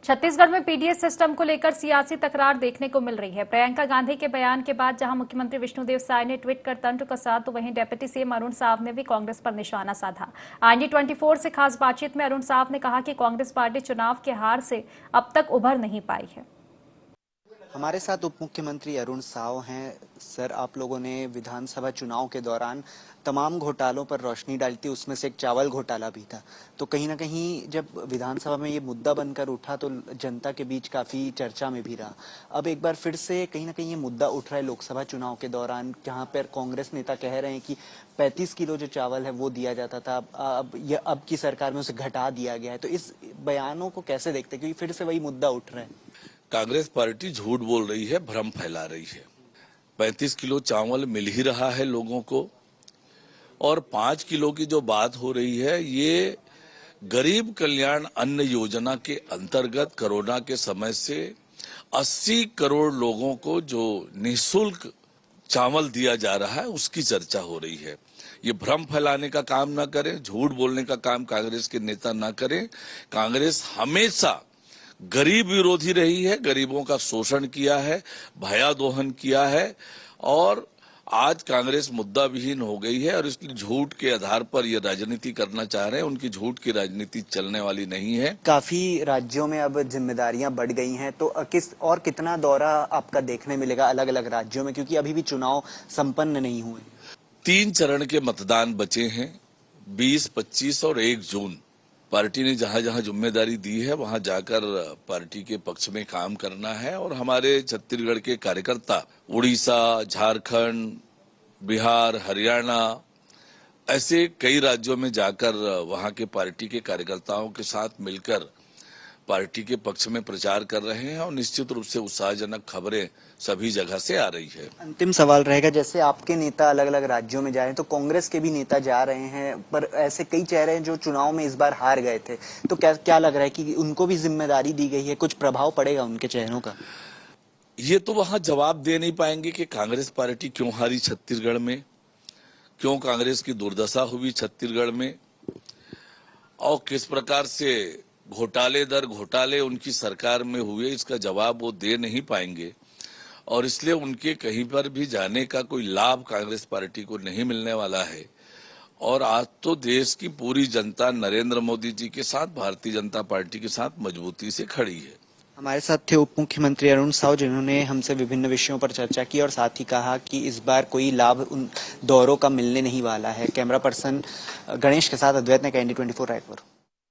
छत्तीसगढ़ में PDS system को लेकर सियासी तकरार देखने को मिल रही है। प्रियंका गांधी के बयान के बाद जहां मुख्यमंत्री विष्णुदेव साय ने ट्वीट कर तंत्र कसा, तो वहीं डिप्टी सीएम अरुण साव ने भी कांग्रेस पर निशाना साधा। IND24 से खास बातचीत में अरुण साव ने कहा कि कांग्रेस पार्टी चुनाव के हार से अब तक उभर नहीं पाई है। हमारे साथ उप मुख्यमंत्री अरुण साव हैं। सर, आप लोगों ने विधानसभा चुनाव के दौरान तमाम घोटालों पर रोशनी डाली थी, उसमें से एक चावल घोटाला भी था। तो कहीं ना कहीं जब विधानसभा में ये मुद्दा बनकर उठा तो जनता के बीच काफी चर्चा में भी रहा। अब एक बार फिर से कहीं ना कहीं ये मुद्दा उठ रहा है लोकसभा चुनाव के दौरान, जहाँ पर कांग्रेस नेता कह रहे हैं कि 35 किलो जो चावल है वो दिया जाता था, अब की सरकार में उसे घटा दिया गया है। तो इस बयानों को कैसे देखते हैं, क्योंकि फिर से वही मुद्दा उठ रहा है। कांग्रेस पार्टी झूठ बोल रही है, भ्रम फैला रही है। 35 किलो चावल मिल ही रहा है लोगों को, और 5 किलो की जो बात हो रही है ये गरीब कल्याण अन्न योजना के अंतर्गत कोरोना के समय से 80 करोड़ लोगों को जो निःशुल्क चावल दिया जा रहा है उसकी चर्चा हो रही है। ये भ्रम फैलाने का काम ना करें, झूठ बोलने का काम कांग्रेस के नेता ना करें। कांग्रेस हमेशा गरीब विरोधी रही है, गरीबों का शोषण किया है, भयादोहन किया है, और आज कांग्रेस मुद्दा विहीन हो गई है और इसलिए झूठ के आधार पर ये राजनीति करना चाह रहे हैं। उनकी झूठ की राजनीति चलने वाली नहीं है। काफी राज्यों में अब जिम्मेदारियां बढ़ गई हैं, तो किस और कितना दौरा आपका देखने मिलेगा अलग अलग राज्यों में, क्योंकि अभी भी चुनाव संपन्न नहीं हुए। 3 चरण के मतदान बचे हैं, 20, 25 और 1 जून। पार्टी ने जहां जहां जिम्मेदारी दी है वहां जाकर पार्टी के पक्ष में काम करना है, और हमारे छत्तीसगढ़ के कार्यकर्ता उड़ीसा, झारखंड, बिहार, हरियाणा ऐसे कई राज्यों में जाकर वहां के पार्टी के कार्यकर्ताओं के साथ मिलकर पार्टी के पक्ष में प्रचार कर रहे हैं, और निश्चित रूप से उत्साहजनक खबरें सभी जगह से आ रही है। अंतिम सवाल रहेगा, जैसे आपके नेता अलग अलग राज्यों में जा रहे हैं तो कांग्रेस के भी नेता जा रहे हैं, पर ऐसे कई चेहरे हैं जो चुनाव में इस बार हार गए थे, तो क्या लग रहा है कि उनको भी जिम्मेदारी दी गई है, कुछ प्रभाव पड़ेगा उनके चेहरों का? ये तो वहां जवाब दे नहीं पाएंगे कि कांग्रेस पार्टी क्यों हारी छत्तीसगढ़ में, क्यों कांग्रेस की दुर्दशा हुई छत्तीसगढ़ में, और किस प्रकार से घोटाले दर घोटाले उनकी सरकार में हुए, इसका जवाब वो दे नहीं पाएंगे। और इसलिए उनके कहीं पर भी जाने का कोई लाभ कांग्रेस पार्टी को नहीं मिलने वाला है। और आज तो देश की पूरी जनता नरेंद्र मोदी जी के साथ, भारतीय जनता पार्टी के साथ मजबूती से खड़ी है। हमारे साथ थे उप मुख्यमंत्री अरुण साव, जिन्होंने हमसे विभिन्न विषयों पर चर्चा की और साथ ही कहा कि इस बार कोई लाभ उन दौरों का मिलने नहीं वाला है। कैमरा पर्सन गणेश के साथ अद्वैत ने IND24 रायपुर।